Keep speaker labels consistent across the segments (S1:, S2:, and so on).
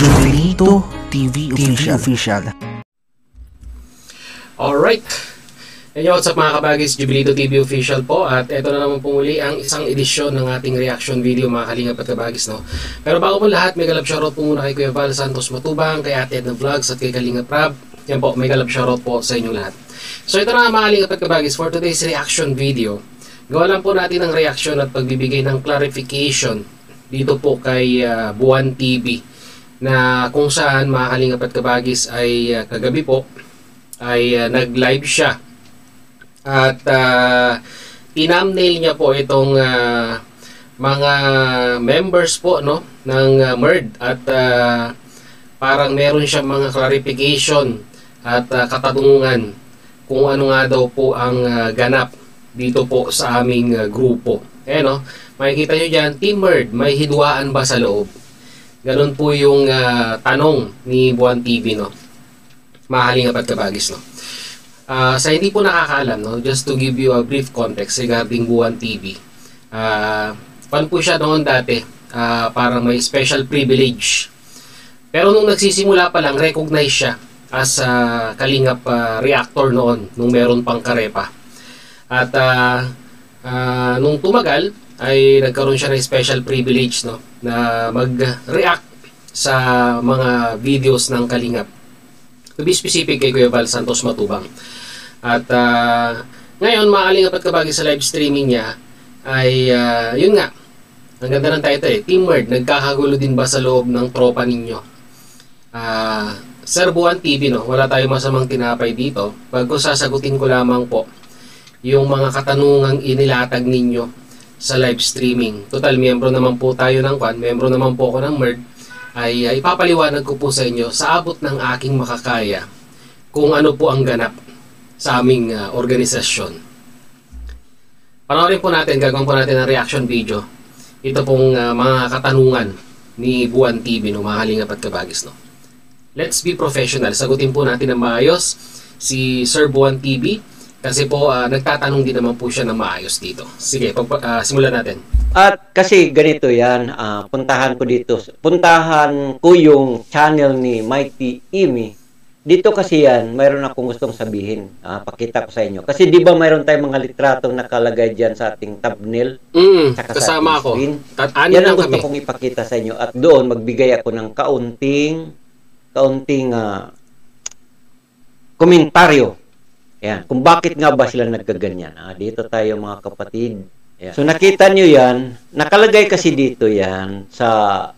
S1: Jubilito TV Official.
S2: Alright. Hey, what's up mga kabagis, Jubilito TV Official po. At ito na naman po muli ang isang edisyon ng ating reaction video mga kalingap at kabagis, no? Pero bago po lahat, may galap shoutout po muna kay Kuya Val Santos Matubang, kay Ate Edna Vlogs at kay Kalingap Rab. Yan po, may galap shoutout po sa inyong lahat. So ito na mga kalingap at kabagis, for today's reaction video. Gawa lang po natin ang reaction at pagbibigay ng clarification dito po kay Buwan TV, na kung saan mga kalingap at kabagis ay kagabi po ay nag-live siya at tinumnail niya po itong mga members po, no, ng MERD at parang meron siyang mga clarification at katanungan kung ano nga daw po ang ganap dito po sa aming grupo. No? Makikita nyo dyan, Team MERD, may hidwaan ba sa loob? Ganun po yung tanong ni Buwan TV, no? Mahalingap at kabagis, no? Sa hindi po nakakaalam, no? Just to give you a brief context regarding Buwan TV. Pan po siya noon dati, parang may special privilege. Pero nung nagsisimula pa lang, recognize siya as kalingap reactor noon, nung meron pang karepa. At nung tumagal, ay nagkaroon siya ng special privilege, no, na mag-react sa mga videos ng kalingap. To be specific, kay Kuya Val Santos Matubang. At ngayon, mga kalingap at kabagi sa live streaming niya, ay yun nga, ang ganda ng title, Team MERD, nagkakagulo din ba sa loob ng tropa ninyo? Sir Buwan TV, no, wala tayong masamang tinapay dito. Bago sasagutin ko lamang po yung mga katanungang inilatag ninyo sa live streaming. Total, miyembro naman po tayo ng KWAN, miyembro naman po ako ng MERD, ay ipapaliwanag ko po sa inyo sa abot ng aking makakaya kung ano po ang ganap sa aming organisasyon. Panoorin po natin, gagawin po natin ang reaction video. Ito pong mga katanungan ni Buwan TV, no, mga kalingap at kabagis, no. Let's be professional. Sagutin po natin ng maayos si Sir Buwan TV. Kasi po, nagtatanong din naman po siya ng maayos dito. Sige, simulan natin.
S3: At kasi ganito yan, puntahan ko yung channel ni Mighty Imi. Dito kasi yan, mayroon akong gustong sabihin. Pakita ko sa inyo. Kasi di ba mayroon tayong mga litratong nakalagay dyan sa ating thumbnail?
S2: Kasama ako.
S3: Yan ang gusto kong ipakita sa inyo. At doon, magbigay ako ng kaunting komentaryo. Yan. Kung bakit nga ba sila nagkaganyan. Dito tayo mga kapatid. Yan. So nakita nyo yan. Nakalagay kasi dito yan sa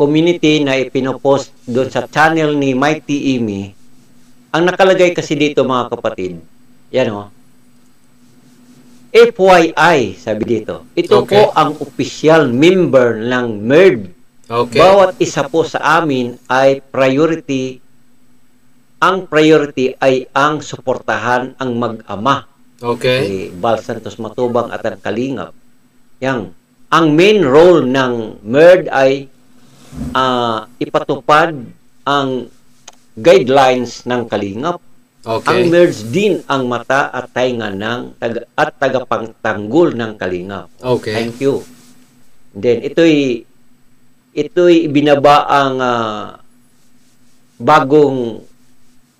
S3: community na ipinopost doon sa channel ni Mighty Imi. Ang nakalagay kasi dito mga kapatid. Yan o. FYI, sabi dito. Ito po ang official member ng MERD. Bawat isa po sa amin ay priority. Ang priority ay ang suportahan ang mag-ama. Si Val Santos Matubang at ang Kalingap. Yang ang main role ng MERD ay ipatupad ang guidelines ng Kalingap. Ang MERD din ang mata at tainga ng tagapagtanggol ng Kalingap. Thank you. Then ito'y binaba ang bagong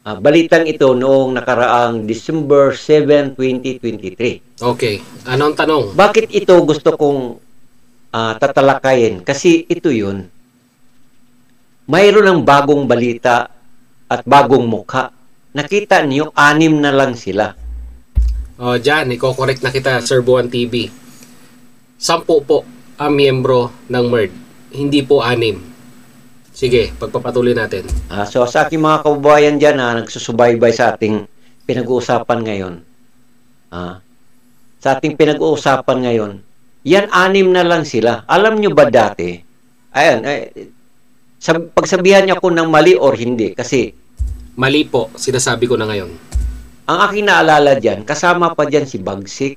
S3: balitang ito noong nakaraang December 7, 2023.
S2: Anong tanong?
S3: Bakit ito gusto kong tatalakayin? Kasi ito yun. Mayroon ng bagong balita at bagong mukha. Nakita niyo, 6 na lang sila.
S2: Diyan, i-correct na kita, Sir Buwan TV. 10 po ang miyembro ng MERD. Hindi po 6. Sige, pagpapatuloy natin.
S3: So sa aking mga kababayan dyan na nagsusubaybay sa ating pinag-uusapan ngayon. Sa ating pinag-uusapan ngayon, yan 6 na lang sila. Alam nyo ba dati? Ayan, pagsabihan niya ko ng mali or hindi. Kasi
S2: mali po, sinasabi ko na ngayon.
S3: Ang aking naalala dyan, kasama pa dyan si Bagsik,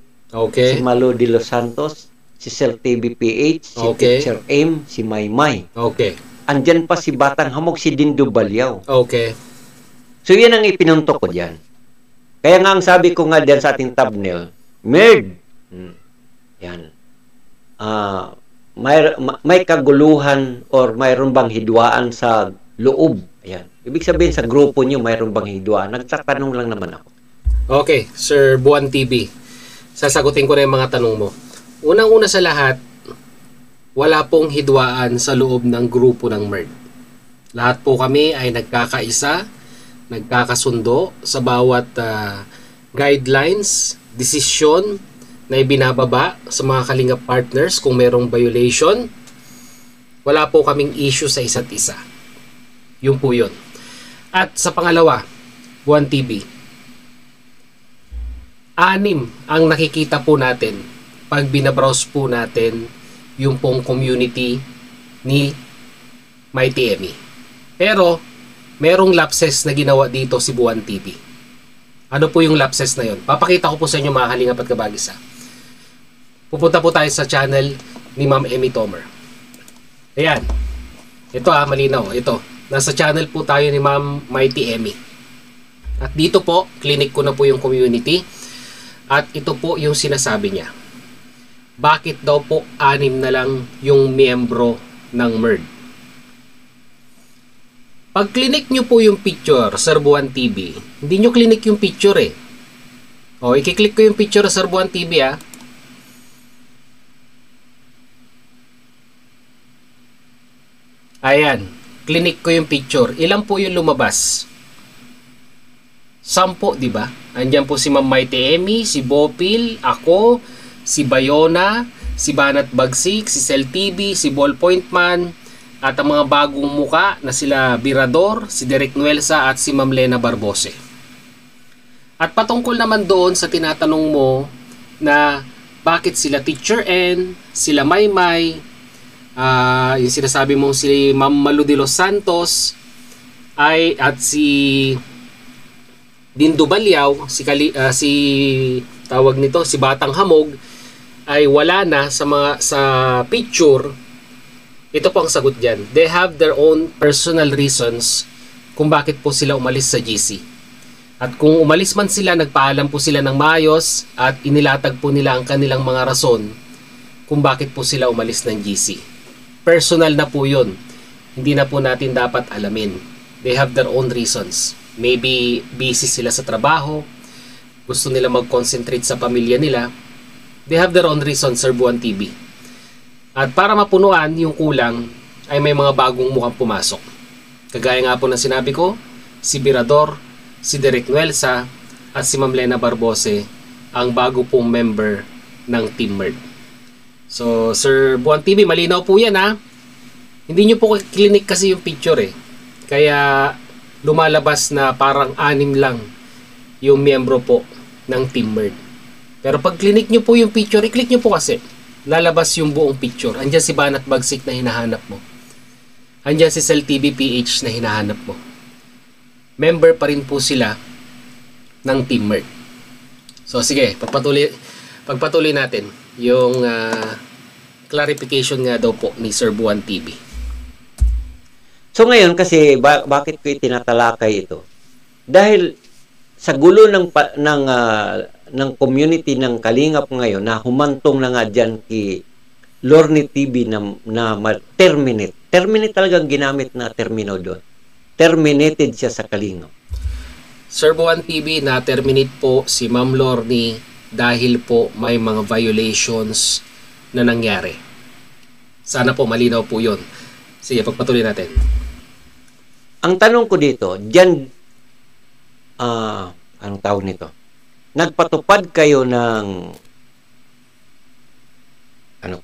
S3: si Malo de los Santos, si Cel TV PH, si Teacher M, si Maymay. Andyan pa si Batang Hamog, si Dindo Balyaw. So yan ang ipinuntok ko dyan. Kaya nga ang sabi ko nga dyan sa ating thumbnail, MERD. Yan. may kaguluhan or mayroon bang hidwaan sa loob. Ayan. Ibig sabihin sa grupo nyo, mayroon bang hidwaan? Nagtatanong lang naman ako.
S2: Okay, Sir Buwan TV. Sasagutin ko na yung mga tanong mo. Unang-una sa lahat, wala pong hidwaan sa loob ng grupo ng MERD. Lahat po kami ay nagkakaisa, nagkakasundo sa bawat guidelines, desisyon na ibinababa sa mga Kalingap partners kung merong violation. Wala po kaming issue sa isa't isa. Yun po yun. At sa pangalawa, Buwan TV, 6 ang nakikita po natin pag binabrowse po natin yung pong community ni Mighty Emmy. Pero merong lapses na ginawa dito si Buwan TV. Ano po yung lapses na yun? Papakita ko po sa inyo mga Kalingap at Kabagis. Pupunta po tayo sa channel ni Ma'am Emmy Tomer. Ayan. Ito malinaw. Ito. Nasa channel po tayo ni Ma'am Mighty Emmy. At dito po, clinic ko na po yung community. At ito po yung sinasabi niya. Bakit daw po 6 na lang yung miyembro ng MERD? Pag clinic nyo po yung picture, Sir Buwan TV, hindi nyo clinic yung picture eh. O, i-click ko yung picture Sir Buwan TV Ayan, clinic ko yung picture. Ilan po yung lumabas? 10, di ba? Andiyan po si Ma'am Mighty Emmy, si Bopil, ako, si Bayona, si Banat Bagsik, si Cell TV, si Ballpoint Man, at ang mga bagong muka na sila Birador, si Derek Nuelsa at si Ma'am Lena Barbose. At patungkol naman doon sa tinatanong mo na bakit sila Teacher N, sila Maymay, yung sinasabi mong si Ma'am Malu de los Santos at si Dindo Balyaw, si tawag nito, si Batang Hamog ay wala na sa picture. Ito po ang sagot diyan. They have their own personal reasons kung bakit po sila umalis sa GC. At kung umalis man sila, nagpaalam po sila ng maayos at inilatag po nila ang kanilang mga rason kung bakit po sila umalis ng GC. Personal na po 'yun. Hindi na po natin dapat alamin. They have their own reasons. Maybe busy sila sa trabaho, gusto nila mag-concentrate sa pamilya nila. They have their own reasons, Sir Buwan TV. At para mapunuan yung kulang, ay may mga bagong mukhang pumasok. Kagaya nga po ng sinabi ko, si Birador, si Derek Nuelsa, at si Ma'am Lena Barbose, ang bago pong member ng Team MERD. So, Sir Buwan TV, malinaw po yan Hindi nyo po clinic kasi yung picture Kaya lumalabas na parang 6 lang yung miyembro po ng Team MERD. Pero pag clinic nyo po yung picture, i-click nyo po kasi. Lalabas yung buong picture. Andyan si Banat Bagsik na hinahanap mo. Andyan si Cell TV PH na hinahanap mo. Member pa rin po sila ng Team MERD. So sige, pagpatuloy natin yung clarification nga daw po ni Sir Buwan TV.
S3: So ngayon kasi bakit ko itinatalakay ito? Dahil sa gulo ng community ng Kalingap ngayon na humantong na nga diyan kay Lorne TV na terminate. Terminate talagang ginamit na termino doon. Terminated siya sa Kalingap.
S2: Sir Buwan TV, na-terminate po si Ma'am Lorne dahil po may mga violations na nangyari. Sana po malinaw po 'yon. Sige, pagpatuloy natin.
S3: Ang tanong ko dito, diyan anong tawag nito? Nagpatupad kayo ng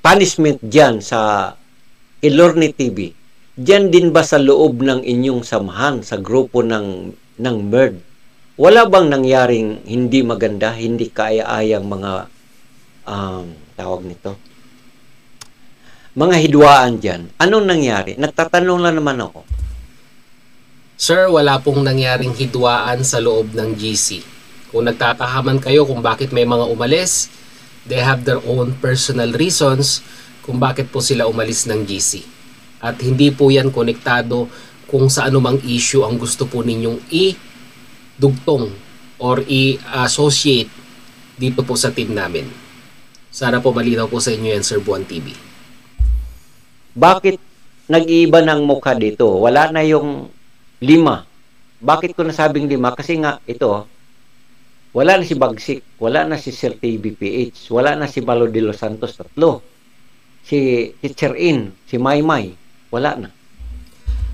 S3: punishment diyan sa Lorne TV. Diyan din ba sa loob ng inyong samahan sa grupo ng MERD? Wala bang nangyaring hindi maganda, hindi kaaya-ayang mga tawag nito? Mga hidwaan diyan. Anong nangyari? Nagtatanong lang naman ako.
S2: Sir, wala pong nangyaring hidwaan sa loob ng GC. Kung nagtatahaman kayo kung bakit may mga umalis, they have their own personal reasons kung bakit po sila umalis ng GC. At hindi po yan konektado kung sa anumang issue ang gusto po ninyong i-dugtong or i-associate dito po sa team namin. Sana po malinaw po sa inyo yan, Sir Buwan TV.
S3: Bakit nag-iiba ng mukha dito? Wala na yung 5. Bakit ko nasabing 5? Kasi nga, ito, wala na si Bagsik, wala na si Sir TBPH, wala na si Malo de los Santos, 3. Si Teacher In, si Maymay, wala na.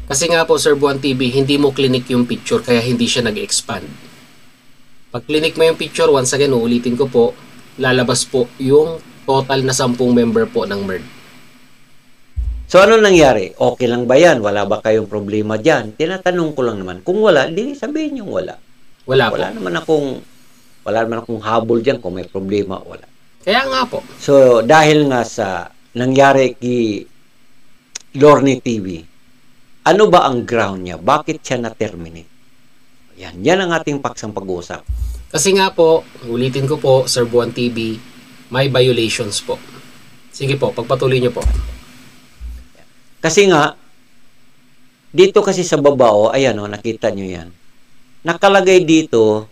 S2: Kasi nga po, Sir Buwan TV, hindi mo clinic yung picture kaya hindi siya nag-expand. Pag clinic mo yung picture, once again, uulitin ko po, lalabas po yung total na 10 member po ng MERD.
S3: So, ano nangyari? Okay lang ba yan? Wala ba kayong problema dyan? Tinatanong ko lang naman. Kung wala, di sabihin yung wala.
S2: Wala po.
S3: Wala naman akong habol dyan kung may problema, wala.
S2: Kaya nga po.
S3: So, dahil nga sa nangyari kay Lorne TV, ano ba ang ground niya? Bakit siya na-terminate? Yan ang ating paksang pag-uusap.
S2: Kasi nga po, ulitin ko po, Sir Buwan TV, may violations po. Sige po, pagpatuloy niyo po.
S3: Kasi nga, dito kasi sa baba, ayan nakita niyo yan. Nakalagay dito,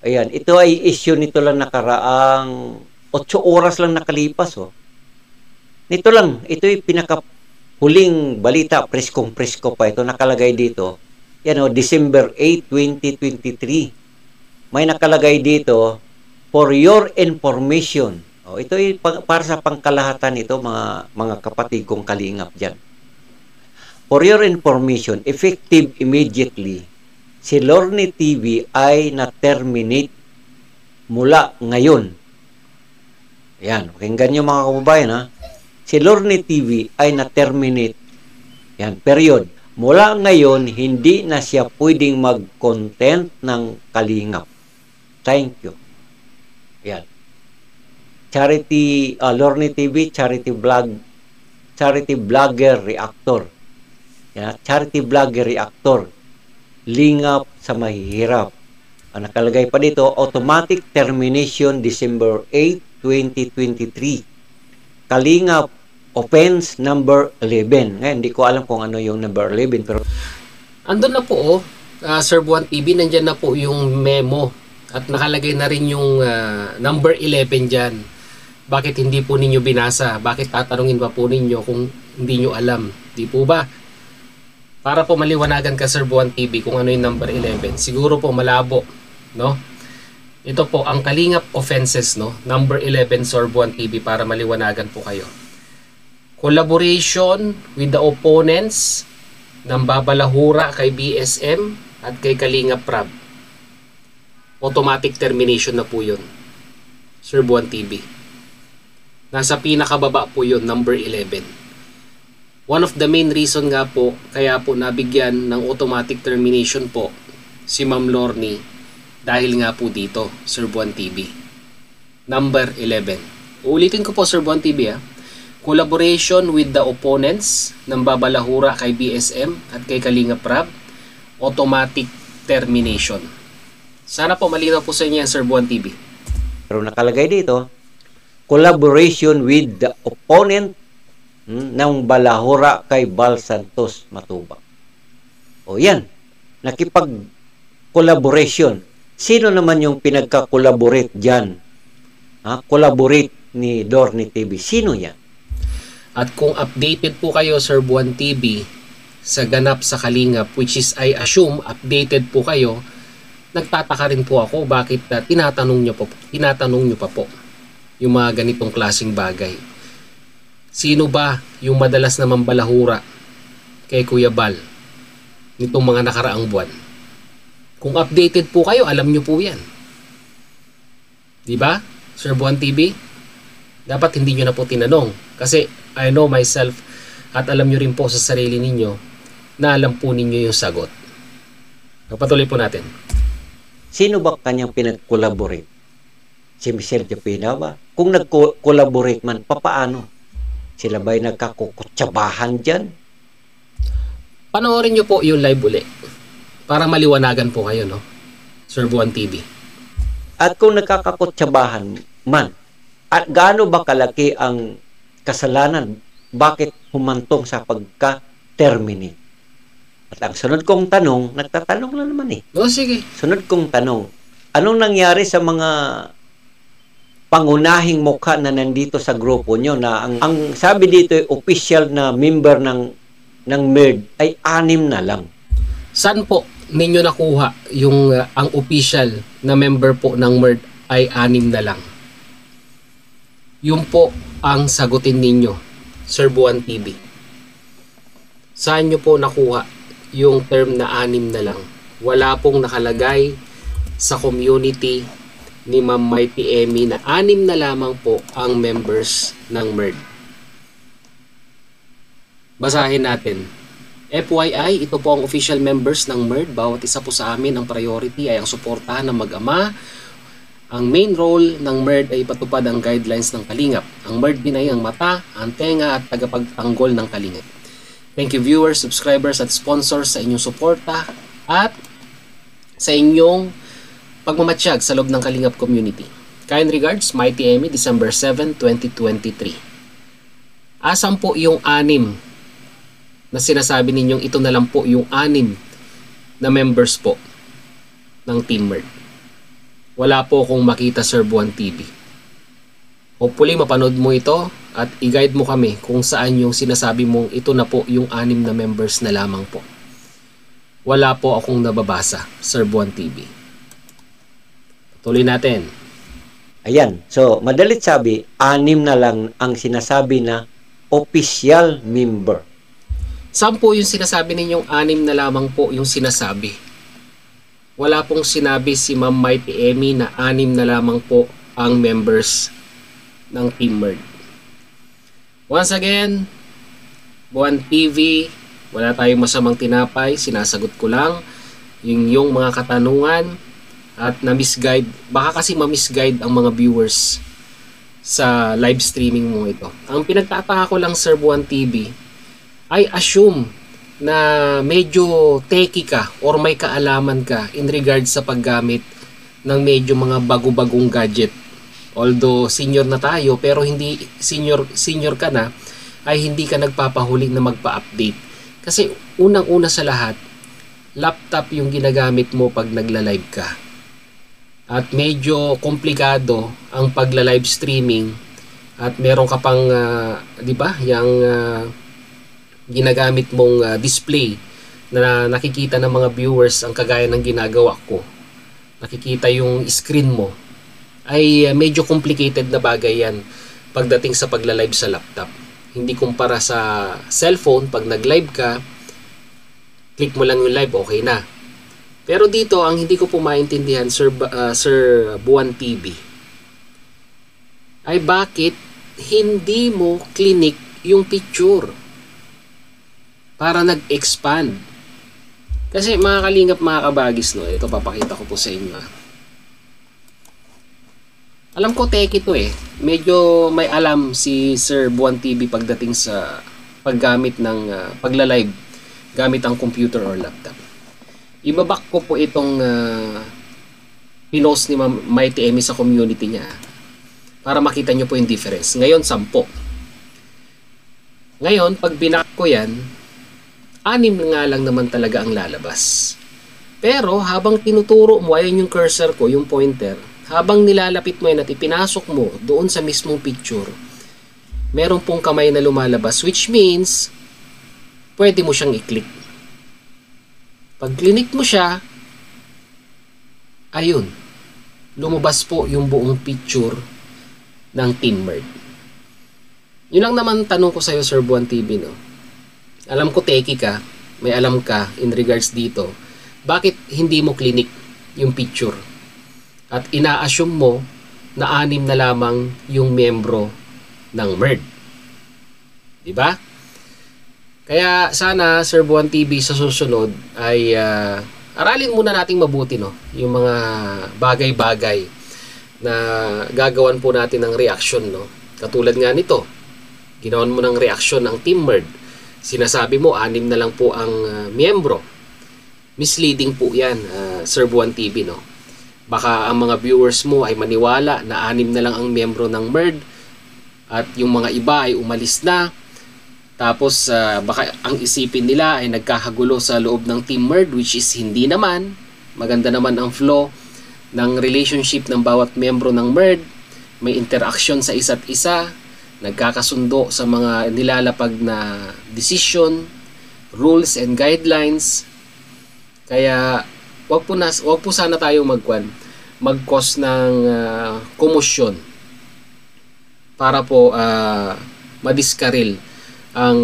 S3: ayan, ito ay issue nito lang nakaraang 8 oras lang nakalipas, Nito lang, ito yung pinakahuling balita, preskong-presko pa ito, nakalagay dito. Yan December 8, 2023. May nakalagay dito, for your information. Ito ay para sa pangkalahatan ito, mga kapatid kong kalingap dyan. For your information, effective immediately, si Lorne TV ay na-terminate mula ngayon. Yan, pakinggan nyo mga kababayan, si Lorne TV ay na-terminate. Yan, period. Mula ngayon, hindi na siya pwedeng mag-content ng kalingap. Thank you. Yan. Charity, Lorne TV, charity vlogger reactor. Yan, charity vlogger reactor. Lingap sa mahihirap. Ang nakalagay pa dito, automatic termination December 8, 2023. Kalingap offense number 11. Ngayon, hindi ko alam kung ano yung number 11, pero
S2: andun na po, Sir Buwan TV, nandyan na po yung memo at nakalagay na rin yung number 11 dyan. Bakit hindi po ninyo binasa? Bakit tatanungin pa po ninyo kung hindi nyo alam? Di po ba? Para po maliwanagan ka, Sir Buwan TV, kung ano yung number 11. Siguro po malabo, no? Ito po, ang kalingap offenses, no? Number 11, Sir Buwan TV, para maliwanagan po kayo. Collaboration with the opponents ng babalahura kay BSM at kay Kalingap Prab. Automatic termination na po yun, Sir Buwan TV. Nasa pinakababa po yun, number 11. One of the main reason nga po, kaya po nabigyan ng automatic termination po si Ma'am Lorne, dahil nga po dito, Sir Buwan TV. Number 11. Uulitin ko po, Sir Buwan TV, Collaboration with the opponents ng babalahura kay BSM at kay Kalingap Prab, automatic termination. Sana po malinaw po sa inyo yan, Sir Buwan TV.
S3: Pero nakalagay dito, collaboration with the opponent ng balahura kay Bal Santos Matubang. O yan, nakipag-collaboration. Sino naman yung pinagka-collaborate dyan? Collaborate ni Lorne TV. Sino yan?
S2: At kung updated po kayo, Sir Buwan TV, sa ganap sa Kalingap, which is I assume updated po kayo, nagtataka rin po ako bakit tinatanong nyo pa po yung mga ganitong klaseng bagay. Sino ba yung madalas na mambalahura kay Kuya Bal nitong mga nakaraang buwan? Kung updated po kayo, alam nyo po yan. Diba, Sir Buwan TV? Dapat hindi nyo na po tinanong. Kasi I know myself at alam nyo rin po sa sarili ninyo na alam po ninyo yung sagot. Patuloy po natin.
S3: Sino ba kanyang pinag-collaborate? Si Michelle Japina ba? Kung nag-collaborate man, papaano? Sila ba'y nagkakukutsabahan dyan?
S2: Panoorin nyo po yung live uli para maliwanagan po kayo, no? Sir Buwan TV.
S3: At kung nagkakakutsabahan man, at gaano ba kalaki ang kasalanan? Bakit humantong sa pagka-terminate? At ang sunod kong tanong, nagtatanong lang naman
S2: sige.
S3: Sunod kong tanong, anong nangyari sa mga pangunahing mukha na nandito sa grupo nyo na ang sabi dito ay official na member ng MERD ay 6 na lang.
S2: Saan po ninyo nakuha yung ang official na member po ng MERD ay 6 na lang? Yun po ang sagutin ninyo, Sir Buwan TV. Saan nyo po nakuha yung term na 6 na lang? Wala pong nakalagay sa community ni Ma'am Mighty Emmy na 6 na lamang po ang members ng MERD. Basahin natin. FYI, ito po ang official members ng MERD. Bawat isa po sa amin, ang priority ay ang suportahan ng mag-ama. Ang main role ng MERD ay ipatupad ang guidelines ng Kalingap. Ang MERD din ay ang mata, ang tenga at tagapagtanggol ng Kalingap. Thank you viewers, subscribers at sponsors sa inyong suporta at sa inyong pagmamatsyag sa loob ng Kalingap community. Kind regards, Mighty Emmy, December 7, 2023. Asan po yung 6 na sinasabi ninyong ito na lang po yung 6 na members po ng Team MERD? Wala po akong makita, Sir Buwan TV. Hopefully mapanood mo ito at i-guide mo kami kung saan yung sinasabi mong ito na po yung 6 na members na lamang po. Wala po akong nababasa, Sir Buwan TV. Tuloy natin.
S3: Ayan. So, madalit sabi, 6 na lang ang sinasabi na official member.
S2: Saan po yung sinasabi ninyong 6 na lamang po yung sinasabi? Wala pong sinabi si Ma'am Mighty Emmy na 6 na lamang po ang members ng Team MERD. Once again, Buwan TV, wala tayong masamang tinapay. Sinasagot ko lang yung mga katanungan at na-misguide. Baka kasi ma-misguide ang mga viewers sa live streaming mo ito. Ang pinagtataka ko lang, Sir Buwan TV, I assume na medyo techie ka or may kaalaman ka in regards sa paggamit ng medyo mga bago-bagong gadget. Although senior na tayo, pero hindi senior ka na, ay hindi ka nagpapahuli na magpa-update. Kasi unang-una sa lahat, laptop yung ginagamit mo pag nagla-live ka. At medyo komplikado ang pagla-live streaming at meron ka pang 'di ba, yung ginagamit mong display na nakikita ng mga viewers ang kagaya ng ginagawa ko. Nakikita yung screen mo. Ay medyo complicated na bagay yan pagdating sa pagla-live sa laptop. Hindi kumpara sa cellphone, pag nag-live ka, click mo lang yung live, okay na. Pero dito, ang hindi ko po maintindihan, Sir Buwan TV, ay bakit hindi mo clinic yung picture para nag-expand. Kasi mga kalingap, mga kabagis, no, ito papakita ko po sa inyo. Alam ko tech ito eh. Medyo may alam si Sir Buwan TV pagdating sa paggamit ng pagla-live gamit ang computer or laptop. Ibabak ko po itong pinost ni Ma'am Mighty Emmy sa community niya para makita nyo po yung difference. Ngayon, 10. Ngayon, pag binak ko yan, 6 nga lang naman talaga ang lalabas. Pero habang tinuturo mo, ayun yung cursor ko, yung pointer, habang nilalapit mo yan at ipinasok mo doon sa mismong picture, meron pong kamay na lumalabas, which means pwede mo siyang i-click. Pag clinic mo siya, ayun, lumabas po yung buong picture ng Team MERD. Yun lang naman tanong ko sa'yo, Sir Buwan TV, no? Alam ko techie ka, may alam ka in regards dito. Bakit hindi mo clinic yung picture? At ina-assume mo na 6 na lamang yung membro ng MERD. Diba? Kaya sana, Sir Buwan TV, sa susunod ay aralin muna nating mabuti, no? Yung mga bagay-bagay na gagawan po natin ng reaction, no? Katulad nga nito, ginawan mo ng reaction ng Team MERD. Sinasabi mo, 6 na lang po ang miyembro. Misleading po yan, Sir Buwan TV, no? Baka ang mga viewers mo ay maniwala na 6 na lang ang miyembro ng MERD at yung mga iba ay umalis na. Tapos baka ang isipin nila ay nagkakagulo sa loob ng Team MERD, which is hindi naman. Maganda naman ang flow ng relationship ng bawat miyembro ng MERD. may interaction sa isa't isa, nagkakasundo sa mga nilalapag na decision, rules and guidelines. Kaya wag po sana tayong mag-cause ng komosyon para po madiskaril ang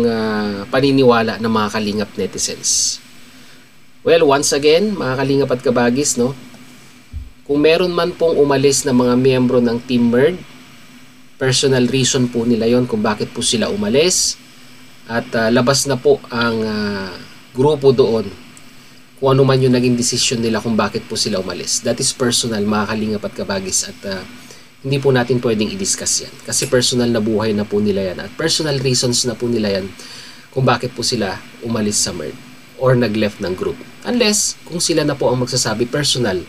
S2: paniniwala ng mga kalingap netizens. Well, once again, mga kalingap at kabagis, no? Kung meron man pong umalis na mga miyembro ng Team MERD, personal reason po nila yon kung bakit po sila umalis. At labas na po ang grupo doon kung ano man yung naging decision nila kung bakit po sila umalis. That is personal, mga kalingap at kabagis. At hindi po natin pwedeng i-discuss yan. Kasi personal na buhay na po nila yan. At personal reasons na po nila yan kung bakit po sila umalis sa MERD or nag-left ng group. Unless kung sila na po ang magsasabi personal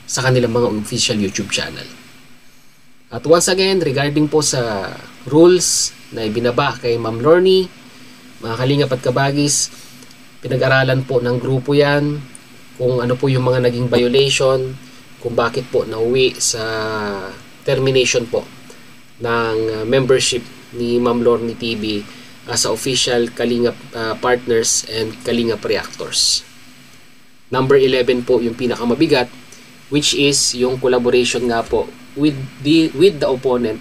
S2: sa kanilang mga official YouTube channel. At once again, regarding po sa rules na ibinaba kay Ma'am Lorny, mga kalingap at kabagis, pinag-aralan po ng grupo yan kung ano po yung mga naging violation, kung bakit po nauwi sa termination po ng membership ni Ma'am Lorny TV sa official Kalingap Partners and Kalingap Reactors. Number 11 po yung pinakamabigat, which is yung collaboration nga po with the opponent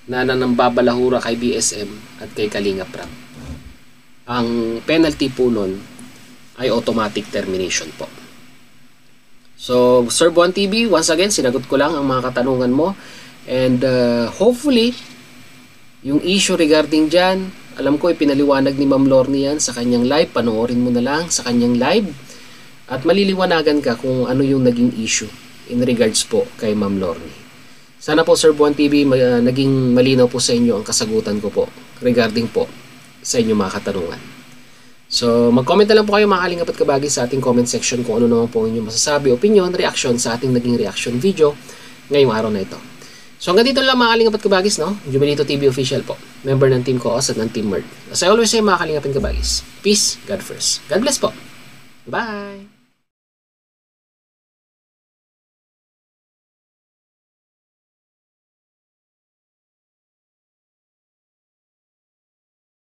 S2: na nanambabalahura kay BSM at kay Kalingap Rap. Ang penalty po nun ay automatic termination po. So, Sir Buwan TV, once again, sinagot ko lang ang mga katanungan mo. And hopefully, yung issue regarding dyan, alam ko ipinaliwanag ni Ma'am Lorny yan sa kanyang live. Panoorin mo na lang sa kanyang live. At maliliwanagan ka kung ano yung naging issue in regards po kay Ma'am Lorny. Sana po, Sir Buwan TV, naging malinaw po sa inyo ang kasagutan ko po regarding po sa inyong mga katanungan. So, mag-comment na lang po kayo, mga kalingap at kabagi, sa ating comment section kung ano naman po inyong masasabi, opinion, reaction sa ating naging reaction video ngayong araw na ito. So, hanggang dito lang, mga kalingap at kabagis, no? Jubilito TV official po. Member ng Team Koos at ng Team MERD. As I always say, mga kalingap at kabagis, peace, God first. God bless po. Bye!